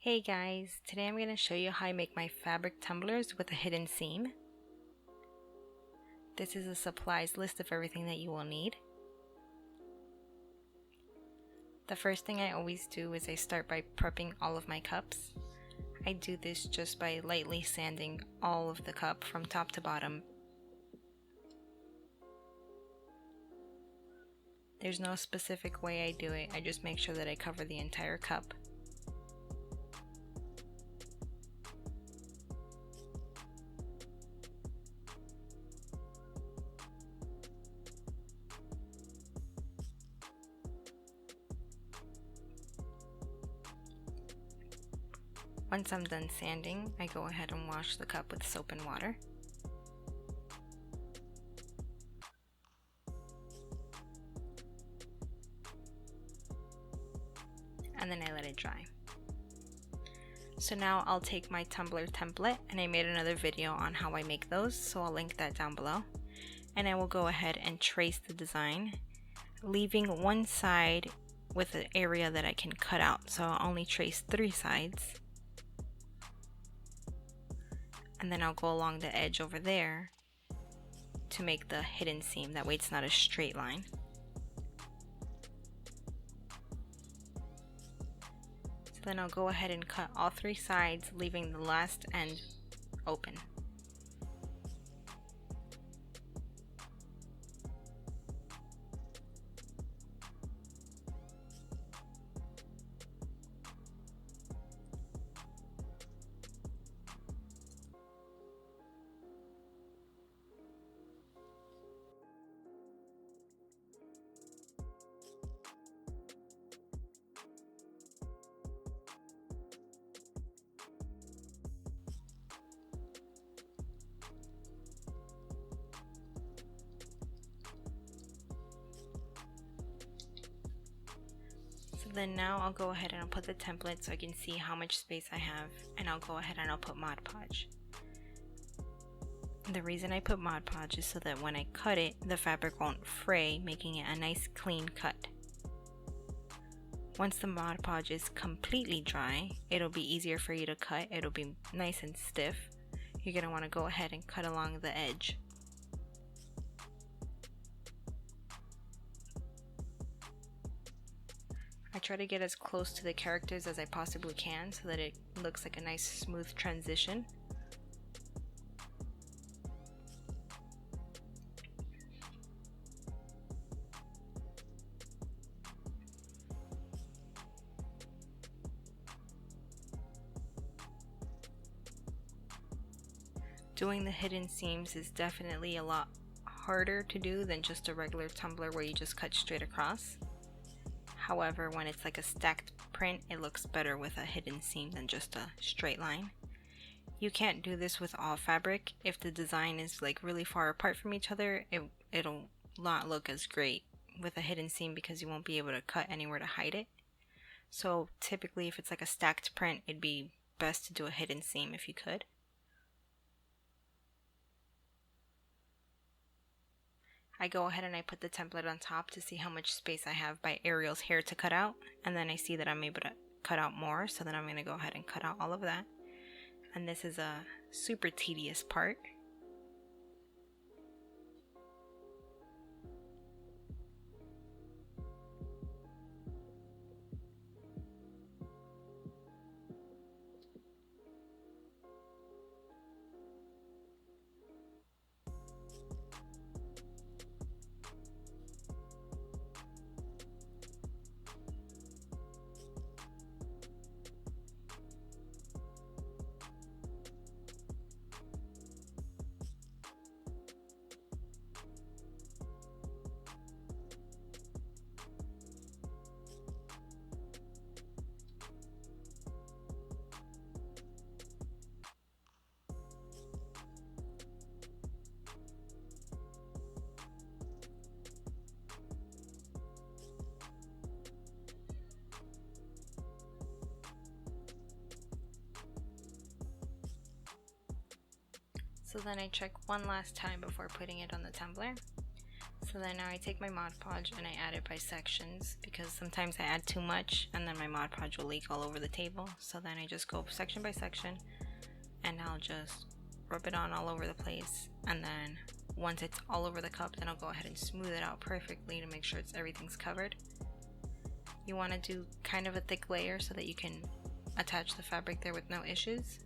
Hey guys, today I'm going to show you how I make my fabric tumblers with a hidden seam. This is a supplies list of everything that you will need. The first thing I always do is I start by prepping all of my cups. I do this just by lightly sanding all of the cup from top to bottom. There's no specific way I do it, I just make sure that I cover the entire cup. Once I'm done sanding, I go ahead and wash the cup with soap and water. And then I let it dry. So now I'll take my tumbler template, and I made another video on how I make those, so I'll link that down below. And I will go ahead and trace the design, leaving one side with an area that I can cut out. So I'll only trace 3 sides. And then I'll go along the edge over there to make the hidden seam, that way it's not a straight line. So then I'll go ahead and cut all 3 sides, leaving the last end open. So then now I'll go ahead and I'll put the template so I can see how much space I have, and I'll go ahead and I'll put Mod Podge. The reason I put Mod Podge is so that when I cut it, the fabric won't fray, making it a nice clean cut. Once the Mod Podge is completely dry, it'll be easier for you to cut. It'll be nice and stiff. You're going to want to go ahead and cut along the edge. I try to get as close to the characters as I possibly can so that it looks like a nice smooth transition. Doing the hidden seams is definitely a lot harder to do than just a regular tumbler where you just cut straight across. However, when it's like a stacked print, it looks better with a hidden seam than just a straight line. You can't do this with all fabric. If the design is like really far apart from each other, it'll not look as great with a hidden seam because you won't be able to cut anywhere to hide it. So typically if it's like a stacked print, it'd be best to do a hidden seam if you could. I go ahead and I put the template on top to see how much space I have by Ariel's hair to cut out, and then I see that I'm able to cut out more, so then I'm going to go ahead and cut out all of that. And this is a super tedious part. So then I check one last time before putting it on the tumbler. So then now I take my Mod Podge and I add it by sections, because sometimes I add too much and then my Mod Podge will leak all over the table. So then I just go section by section and I'll just rub it on all over the place, and then once it's all over the cup, then I'll go ahead and smooth it out perfectly to make sure everything's covered. You want to do kind of a thick layer so that you can attach the fabric there with no issues,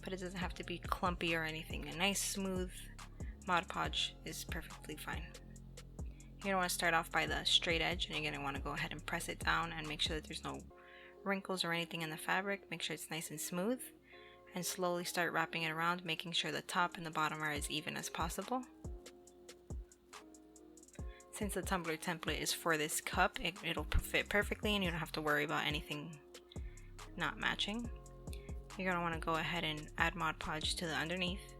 but it doesn't have to be clumpy or anything. A nice smooth Mod Podge is perfectly fine. You're going to want to start off by the straight edge, and you're going to want to go ahead and press it down and make sure that there's no wrinkles or anything in the fabric. Make sure it's nice and smooth, and slowly start wrapping it around, making sure the top and the bottom are as even as possible. Since the tumbler template is for this cup, it'll fit perfectly and you don't have to worry about anything not matching. You're going to want to go ahead and add Mod Podge to the underneath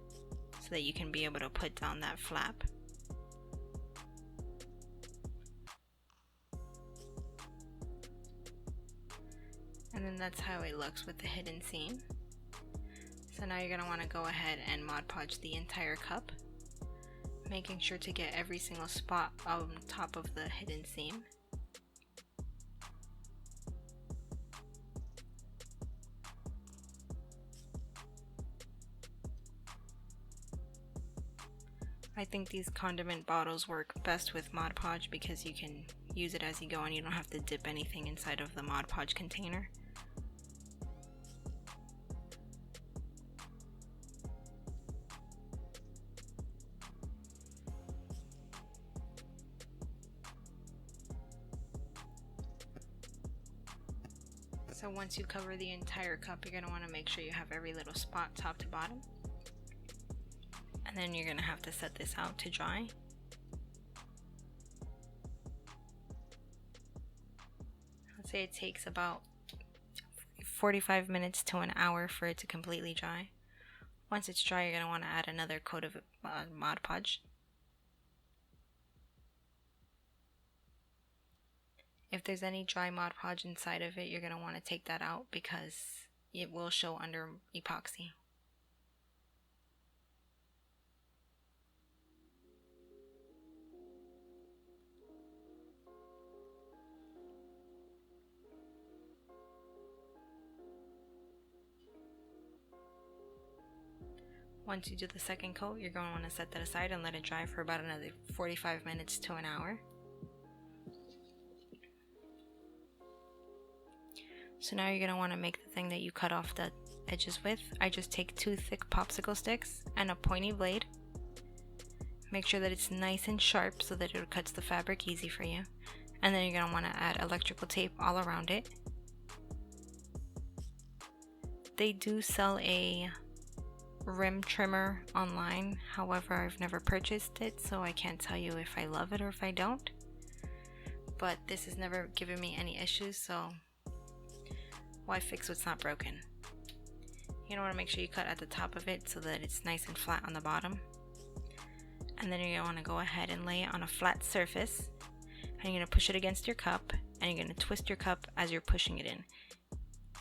so that you can be able to put down that flap. And then that's how it looks with the hidden seam. So now you're going to want to go ahead and Mod Podge the entire cup, making sure to get every single spot on top of the hidden seam. I think these condiment bottles work best with Mod Podge because you can use it as you go and you don't have to dip anything inside of the Mod Podge container. So once you cover the entire cup, you're going to want to make sure you have every little spot top to bottom. And then you're going to have to set this out to dry. Let's say it takes about 45 minutes to an hour for it to completely dry. Once it's dry, you're going to want to add another coat of Mod Podge. If there's any dry Mod Podge inside of it, you're going to want to take that out because it will show under epoxy. Once you do the second coat, you're going to want to set that aside and let it dry for about another 45 minutes to an hour. So now you're going to want to make the thing that you cut off the edges with. I just take 2 thick popsicle sticks and a pointy blade. Make sure that it's nice and sharp so that it cuts the fabric easy for you. And then you're going to want to add electrical tape all around it. They do sell a rim trimmer online, however I've never purchased it, so I can't tell you if I love it or if I don't. But this has never given me any issues, so why fix what's not broken? You want to make sure you cut at the top of it so that it's nice and flat on the bottom. And then you're going to want to go ahead and lay it on a flat surface. And you're going to push it against your cup. And you're going to twist your cup as you're pushing it in.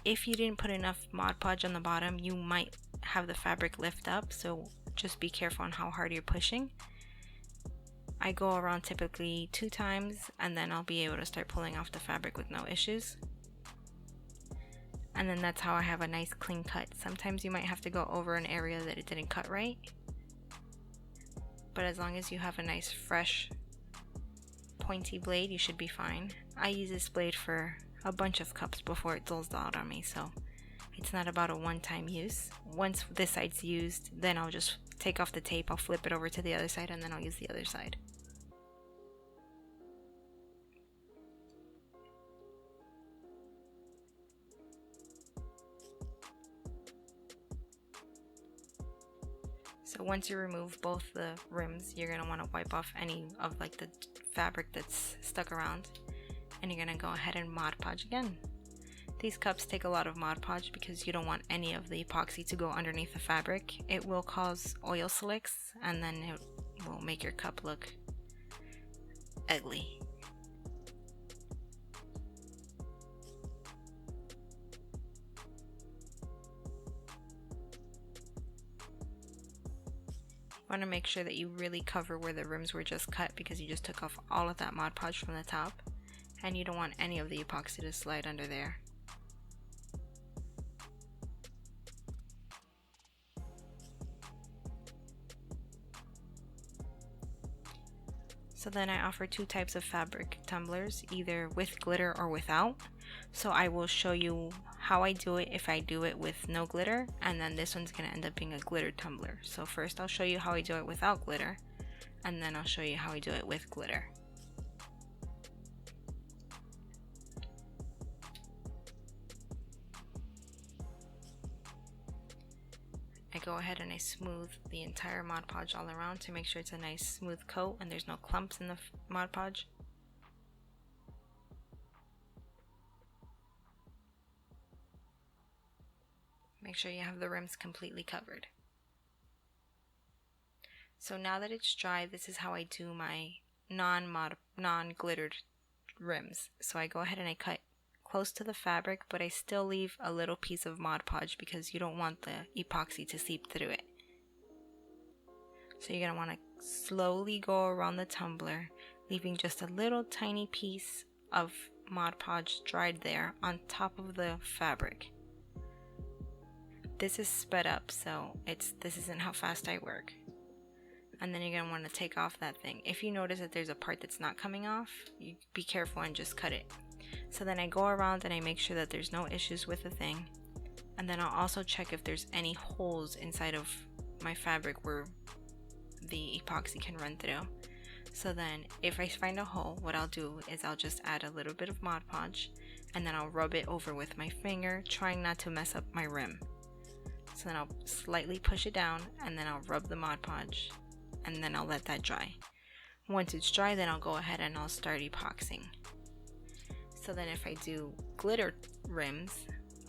If you didn't put enough Mod Podge on the bottom, you might have the fabric lift up. So just be careful on how hard you're pushing. I go around typically 2 times. And then I'll be able to start pulling off the fabric with no issues. And then that's how I have a nice clean cut. Sometimes you might have to go over an area that it didn't cut right. But as long as you have a nice fresh pointy blade, you should be fine. I use this blade for a bunch of cups before it dulls out on me, so it's not about a one-time use. Once this side's used, then I'll just take off the tape, I'll flip it over to the other side, and then I'll use the other side. So once you remove both the rims, you're going to want to wipe off any of like the fabric that's stuck around, and you're going to go ahead and Mod Podge again. These cups take a lot of Mod Podge because you don't want any of the epoxy to go underneath the fabric. It will cause oil slicks and then it will make your cup look ugly. want to make sure that you really cover where the rims were just cut, because you just took off all of that Mod Podge from the top, and you don't want any of the epoxy to slide under there. So then I offer two types of fabric tumblers, either with glitter or without. So I will show you how I do it if I do it with no glitter, and then this one's going to end up being a glitter tumbler. So first I'll show you how I do it without glitter, and then I'll show you how I do it with glitter. I go ahead and I smooth the entire Mod Podge all around to make sure it's a nice smooth coat and there's no clumps in the Mod Podge. Make sure you have the rims completely covered. So now that it's dry, this is how I do my non-glittered rims. So I go ahead and I cut close to the fabric, but I still leave a little piece of Mod Podge because you don't want the epoxy to seep through it. So you're going to want to slowly go around the tumbler, leaving just a little tiny piece of Mod Podge dried there on top of the fabric. This is sped up, so this isn't how fast I work. And then you're going to want to take off that thing. If you notice that there's a part that's not coming off, you be careful and just cut it. So then I go around and I make sure that there's no issues with the thing. And then I'll also check if there's any holes inside of my fabric where the epoxy can run through. So then if I find a hole, what I'll do is I'll just add a little bit of Mod Podge and then I'll rub it over with my finger, trying not to mess up my rim. So then I'll slightly push it down and then I'll rub the Mod Podge and then I'll let that dry. Once it's dry, then I'll go ahead and I'll start epoxying. So then if I do glitter rims,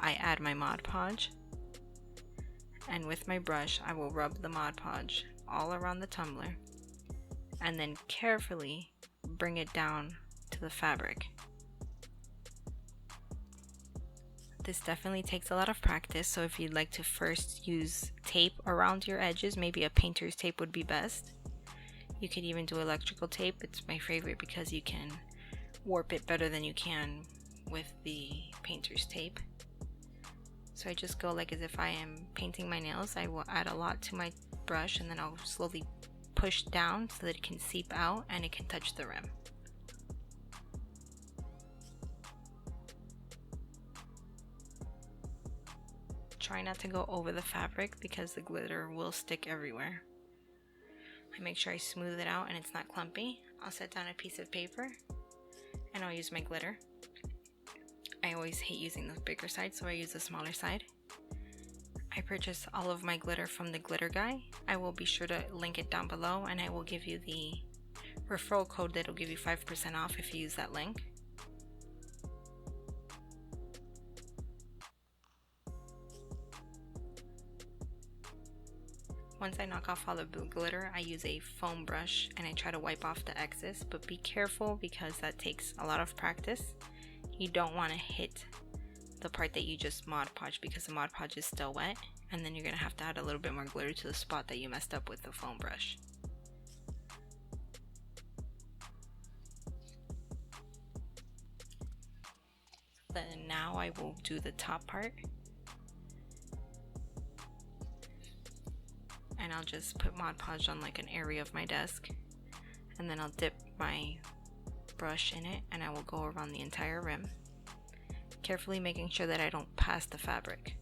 I add my Mod Podge, and with my brush I will rub the Mod Podge all around the tumbler and then carefully bring it down to the fabric. This definitely takes a lot of practice, so if you'd like to first use tape around your edges, maybe a painter's tape would be best. You could even do electrical tape. It's my favorite because you can warp it better than you can with the painter's tape. So I just go like as if I am painting my nails. I will add a lot to my brush and then I'll slowly push down so that it can seep out and it can touch the rim. Try not to go over the fabric because the glitter will stick everywhere. I make sure I smooth it out and it's not clumpy. I'll set down a piece of paper and I'll use my glitter. I always hate using the bigger side, so I use the smaller side. I purchase all of my glitter from the glitter guy. I will be sure to link it down below, and I will give you the referral code that will give you 5% off if you use that link. Once I knock off all the glitter, I use a foam brush and I try to wipe off the excess, but be careful because that takes a lot of practice. You don't want to hit the part that you just Mod Podge because the Mod Podge is still wet, and then you're going to have to add a little bit more glitter to the spot that you messed up with the foam brush. Then now I will do the top part. And I'll just put Mod Podge on like an area of my desk, and then I'll dip my brush in it and I will go around the entire rim, carefully making sure that I don't pass the fabric.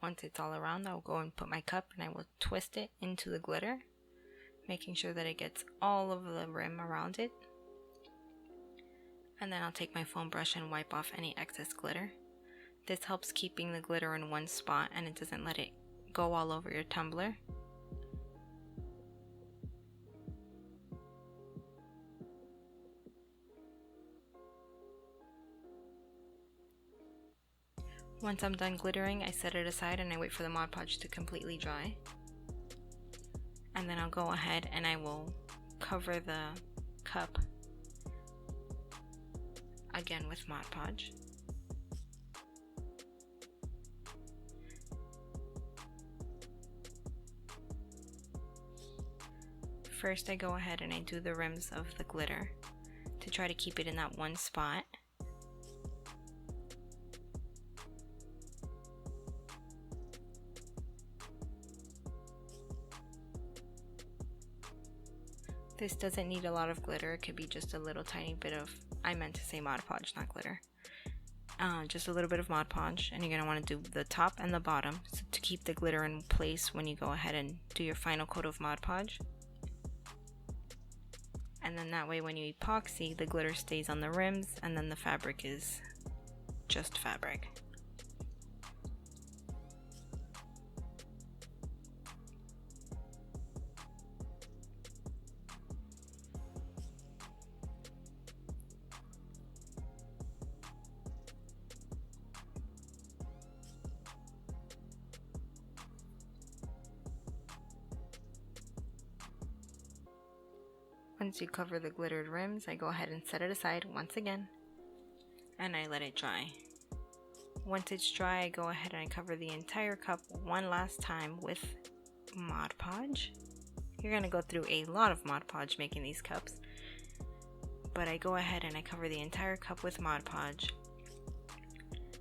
Once it's all around, I'll go and put my cup and I will twist it into the glitter, making sure that it gets all of the rim around it. And then I'll take my foam brush and wipe off any excess glitter. This helps keeping the glitter in one spot and it doesn't let it go all over your tumbler. Once I'm done glittering, I set it aside and I wait for the Mod Podge to completely dry. And then I'll go ahead and I will cover the cup again with Mod Podge. First I go ahead and I do the rims of the glitter to try to keep it in that one spot. This doesn't need a lot of glitter, it could be just a little tiny bit of, I meant to say Mod Podge, not glitter. Just a little bit of Mod Podge, and you're going to want to do the top and the bottom to keep the glitter in place when you go ahead and do your final coat of Mod Podge. And then that way when you epoxy, the glitter stays on the rims and then the fabric is just fabric. Once you cover the glittered rims, I go ahead and set it aside once again, and I let it dry. Once it's dry, I go ahead and I cover the entire cup one last time with Mod Podge. You're going to go through a lot of Mod Podge making these cups, but I go ahead and I cover the entire cup with Mod Podge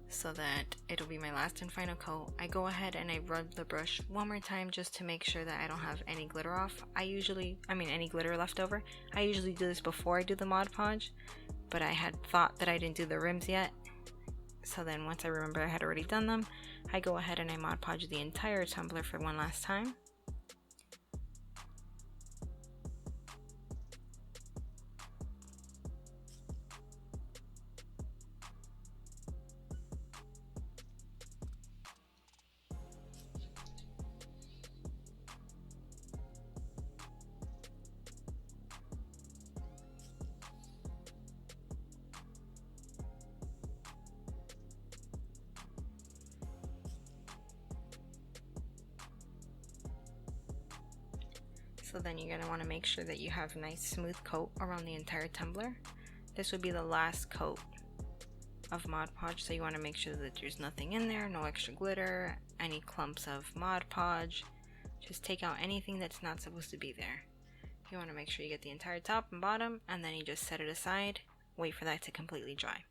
so that it'll be my last and final coat. I go ahead and I rub the brush one more time just to make sure that I don't have any glitter off. Any glitter left over. I usually do this before I do the Mod Podge, but I had thought that I didn't do the rims yet. So then once I remember I had already done them, I go ahead and I Mod Podge the entire tumbler for one last time. So then you're going to want to make sure that you have a nice smooth coat around the entire tumbler. This would be the last coat of Mod Podge, so you want to make sure that there's nothing in there, no extra glitter, any clumps of Mod Podge. Just take out anything that's not supposed to be there. You want to make sure you get the entire top and bottom, and then you just set it aside, wait for that to completely dry.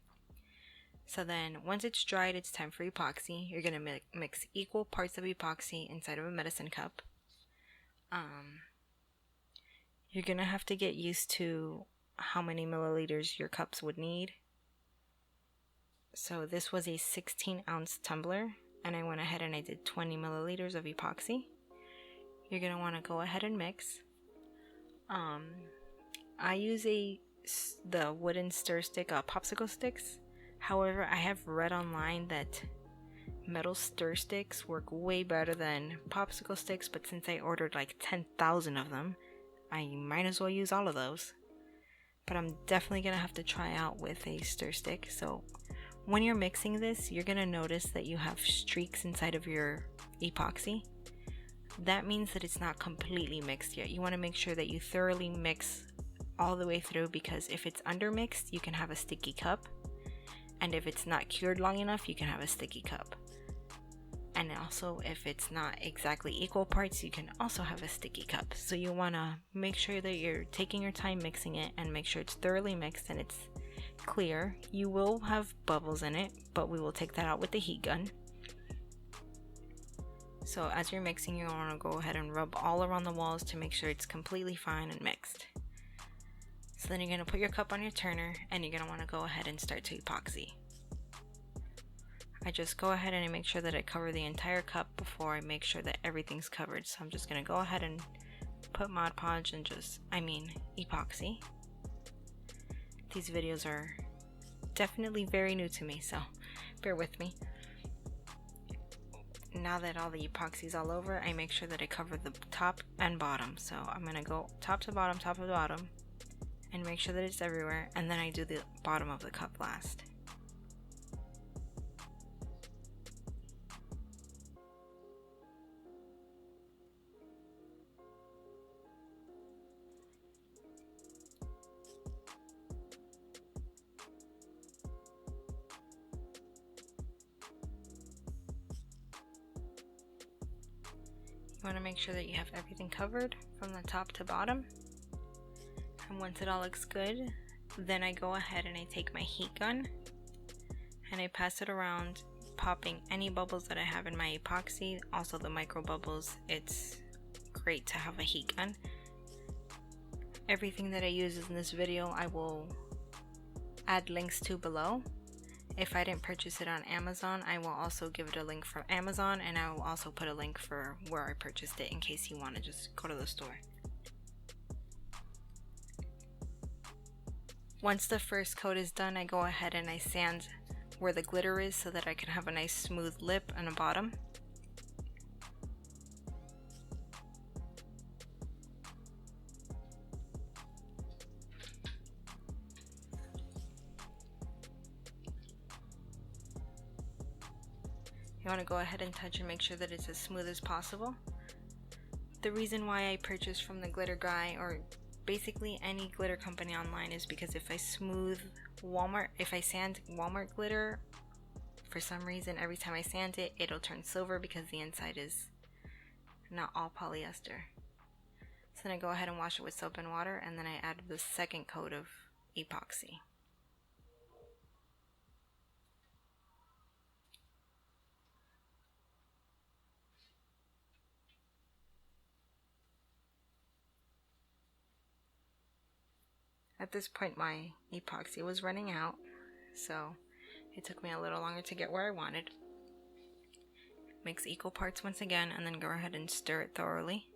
So then once it's dried, it's time for epoxy. You're going to mix equal parts of epoxy inside of a medicine cup. You're going to have to get used to how many milliliters your cups would need. So this was a 16-ounce tumbler, and I went ahead and I did 20 milliliters of epoxy. You're going to want to go ahead and mix. I use the wooden stir stick, popsicle sticks. However, I have read online that metal stir sticks work way better than popsicle sticks, but since I ordered like 10,000 of them, I might as well use all of those. But I'm definitely going to have to try out with a stir stick. So when you're mixing this, you're going to notice that you have streaks inside of your epoxy. That means that it's not completely mixed yet. You want to make sure that you thoroughly mix all the way through, because if it's undermixed, you can have a sticky cup. And if it's not cured long enough, you can have a sticky cup. And also, if it's not exactly equal parts, you can also have a sticky cup. So you want to make sure that you're taking your time mixing it and make sure it's thoroughly mixed and it's clear. You will have bubbles in it, but we will take that out with the heat gun. So as you're mixing, you want to go ahead and rub all around the walls to make sure it's completely fine and mixed. So then you're going to put your cup on your turner and you're going to want to go ahead and start to epoxy. I just go ahead and I make sure that I cover the entire cup before I make sure that everything's covered. So I'm just going to go ahead and put Mod Podge and epoxy. These videos are definitely very new to me, so bear with me. now that all the epoxy is all over, I make sure that I cover the top and bottom. So I'm gonna go top to bottom, and make sure that it's everywhere, and then I do the bottom of the cup last. You want to make sure that you have everything covered from the top to bottom. And once it all looks good, then I go ahead and I take my heat gun and I pass it around, popping any bubbles that I have in my epoxy, also the micro bubbles. It's great to have a heat gun. Everything that I use in this video I will add links to below. If I didn't purchase it on Amazon, I will also give it a link for Amazon, and I will also put a link for where I purchased it in case you want to just go to the store. Once the first coat is done, I go ahead and I sand where the glitter is so that I can have a nice smooth lip and a bottom. You want to go ahead and touch and make sure that it's as smooth as possible. The reason why I purchased from the glitter guy, or basically any glitter company online, is because if I sand Walmart glitter, for some reason every time I sand it, it'll turn silver because the inside is not all polyester. So then I go ahead and wash it with soap and water, and then I add the second coat of epoxy. At this point my epoxy was running out, so it took me a little longer to get where I wanted. Mix equal parts once again, and then go ahead and stir it thoroughly.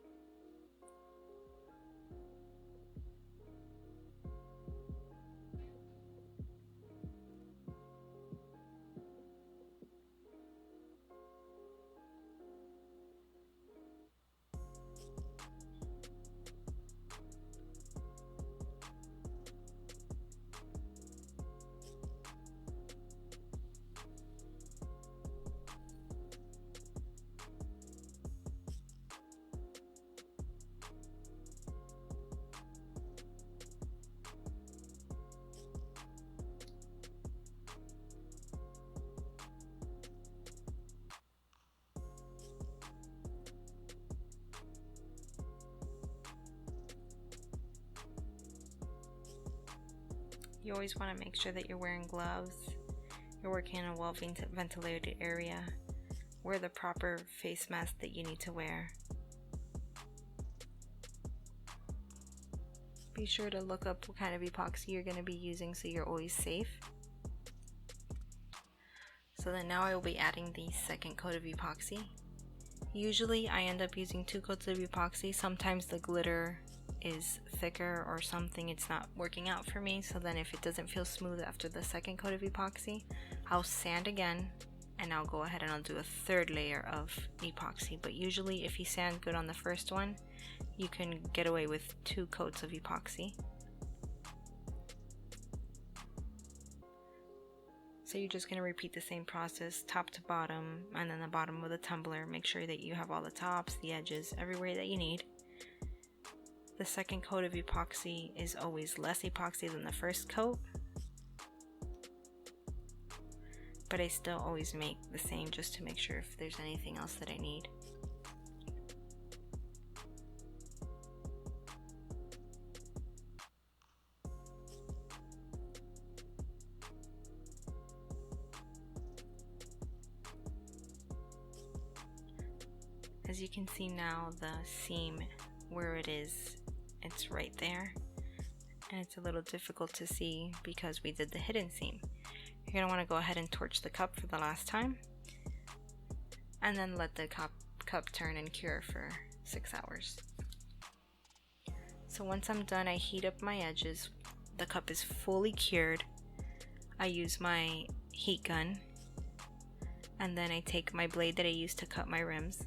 You always want to make sure that you're wearing gloves, you're working in a well ventilated area, wear the proper face mask that you need to wear. Be sure to look up what kind of epoxy you're going to be using so you're always safe. So then now I will be adding the second coat of epoxy. Usually I end up using 2 coats of epoxy. Sometimes the glitter is thicker or something, it's not working out for me, so then if it doesn't feel smooth after the second coat of epoxy, I'll sand again and I'll go ahead and I'll do a third layer of epoxy. But usually if you sand good on the first one, you can get away with 2 coats of epoxy. So you're just going to repeat the same process top to bottom, and then the bottom with a tumbler. Make sure that you have all the tops, the edges, everywhere that you need. The second coat of epoxy is always less epoxy than the first coat, but I still always make the same just to make sure if there's anything else that I need. As you can see now, the seam where it is, it's right there, and it's a little difficult to see because we did the hidden seam. You're going to want to go ahead and torch the cup for the last time, and then let the cup turn and cure for 6 hours. So once I'm done, I heat up my edges. The cup is fully cured. I use my heat gun and then I take my blade that I used to cut my rims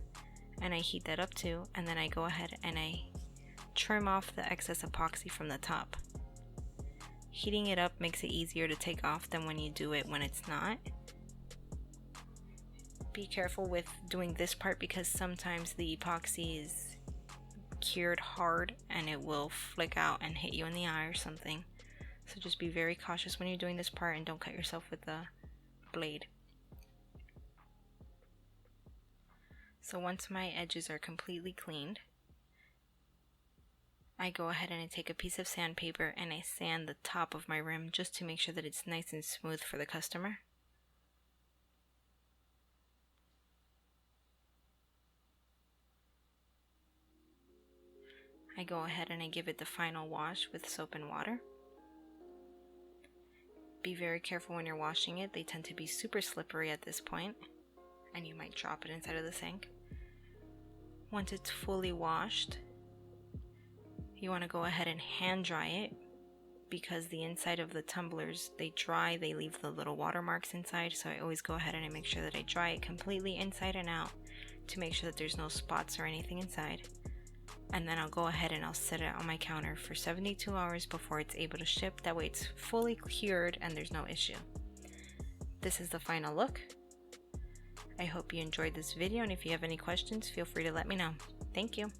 and I heat that up too, and then I go ahead and I trim off the excess epoxy from the top. Heating it up makes it easier to take off than when you do it when it's not. Be careful with doing this part because sometimes the epoxy is cured hard and it will flick out and hit you in the eye or something. So just be very cautious when you're doing this part and don't cut yourself with the blade. So once my edges are completely cleaned, I go ahead and I take a piece of sandpaper and I sand the top of my rim just to make sure that it's nice and smooth for the customer. I go ahead and I give it the final wash with soap and water. Be very careful when you're washing it. They tend to be super slippery at this point, and you might drop it inside of the sink. Once it's fully washed, you want to go ahead and hand dry it because the inside of the tumblers, they dry, they leave the little watermarks inside. So I always go ahead and I make sure that I dry it completely inside and out to make sure that there's no spots or anything inside. And then I'll go ahead and I'll set it on my counter for 72 hours before it's able to ship. That way it's fully cured and there's no issue. This is the final look. I hope you enjoyed this video, and if you have any questions, feel free to let me know. Thank you.